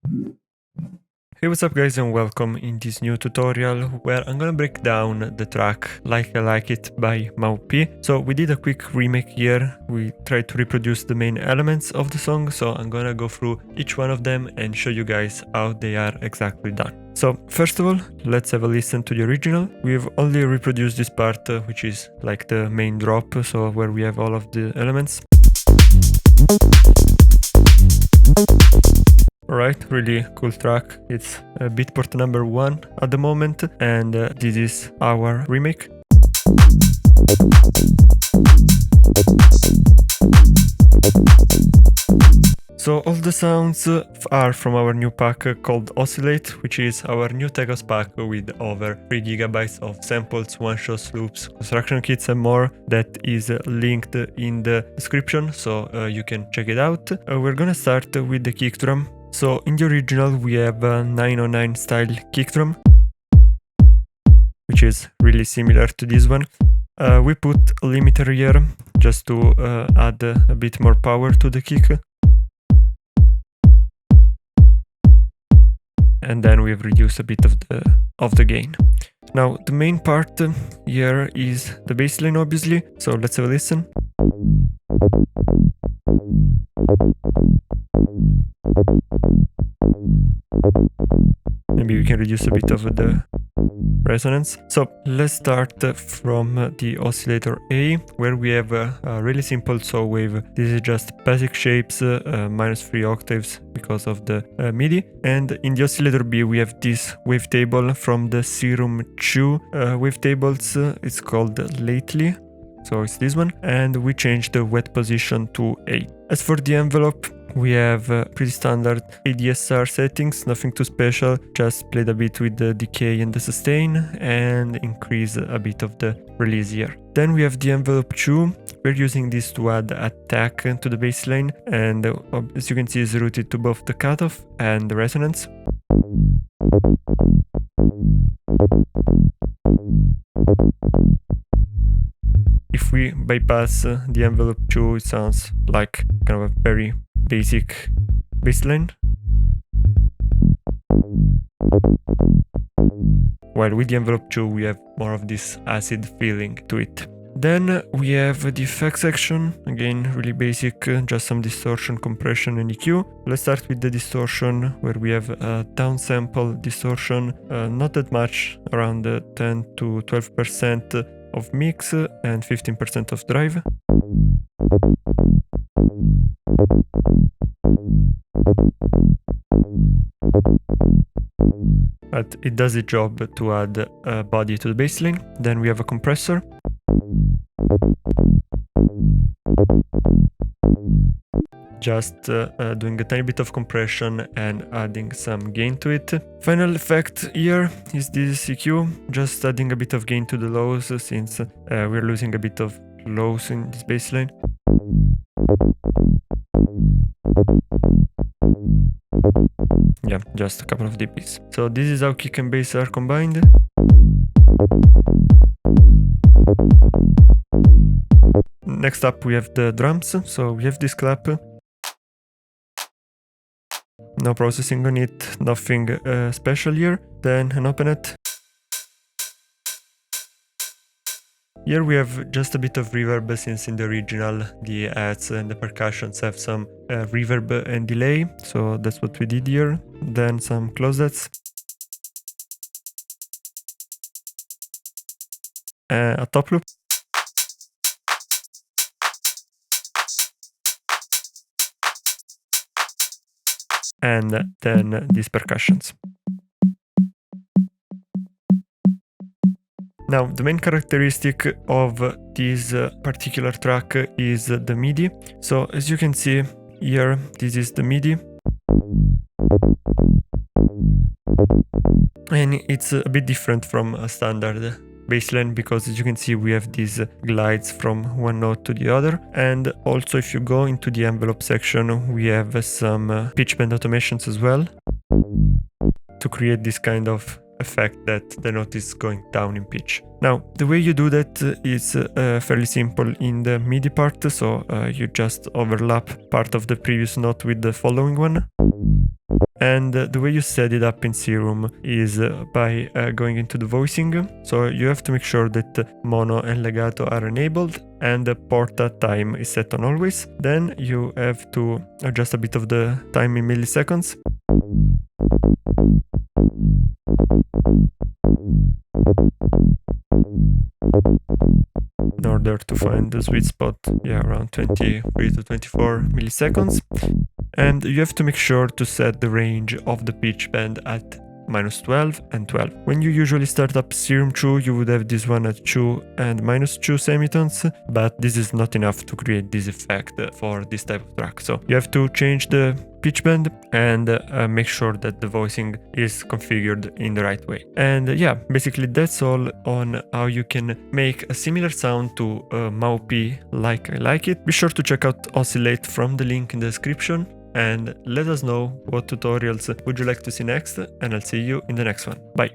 Hey, what's up guys, and welcome in this new tutorial where I'm gonna break down the track Like I Like It by Maupi. So we did a quick remake here. We tried to reproduce the main elements of the song, so I'm gonna go through each one of them and show you guys how they are exactly done. So first of all, let's have a listen to the original. We've only reproduced this part, which is like the main drop, so where we have all of the elements. Alright, really cool track. It's Beatport number 1 at the moment, and this is our remake. So all the sounds are from our new pack called Oscillate, which is our new Tegos pack with over 3 GB of samples, one-shots, loops, construction kits and more. That is linked in the description, so you can check it out. We're gonna start with the kick drum. So in the original we have a 909 style kick drum, which is really similar to this one. We put a limiter here just to add a bit more power to the kick. And then we've reduced a bit of the gain. Now the main part here is the bass line, obviously, so let's have a listen. Maybe we can reduce a bit of the resonance. So let's start from the oscillator A, where we have a really simple saw wave. This is just basic shapes, -3 octaves because of the MIDI. And in the oscillator B we have this wavetable from the Serum 2 wavetables. It's called Lately, so it's this one, and we changed the wet position to 8. As for the envelope, we have pretty standard ADSR settings, nothing too special, just played a bit with the decay and the sustain and increase a bit of the release here. Then we have the envelope 2, we're using this to add attack to the bassline, and as you can see is routed to both the cutoff and the resonance. If we bypass the envelope 2, it sounds like kind of a very basic bassline. While with the envelope 2 we have more of this acid feeling to it. Then we have the effects section, again really basic, just some distortion, compression and EQ. Let's start with the distortion, where we have a downsample distortion, not that much, around 10 to 12% of mix and 15% of drive. But it does the job to add a body to the bassline. Then we have a compressor. Just doing a tiny bit of compression and adding some gain to it. Final effect here is this EQ, just adding a bit of gain to the lows, since we're losing a bit of lows in this bassline. Yeah, just a couple of dBs. So this is how kick and bass are combined. Next up we have the drums, so we have this clap. No processing on it, nothing special here. Then an open it. Here we have just a bit of reverb, since in the original the adds and the percussions have some reverb and delay, so that's what we did here. Then some closets. A top loop. And then these percussions. Now, the main characteristic of this particular track is the MIDI. So as you can see here, this is the MIDI. And it's a bit different from a standard bassline, because as you can see we have these glides from one note to the other. And also if you go into the envelope section, we have some pitch bend automations as well, to create this kind of effect that the note is going down in pitch. Now, the way you do that is fairly simple in the MIDI part, so you just overlap part of the previous note with the following one. And the way you set it up in Serum is by going into the voicing. So you have to make sure that mono and legato are enabled and the porta time is set on always. Then you have to adjust a bit of the time in milliseconds. In order to find the sweet spot, around 23 to 24 milliseconds. And you have to make sure to set the range of the pitch bend at -12 and 12. When you usually start up Serum 2, you would have this one at 2 and -2 semitones, but this is not enough to create this effect for this type of track. So you have to change the pitch bend and make sure that the voicing is configured in the right way. And basically that's all on how you can make a similar sound to Maupi like I Like It. Be sure to check out Oscillate from the link in the description and let us know what tutorials would you like to see next, and I'll see you in the next one. Bye!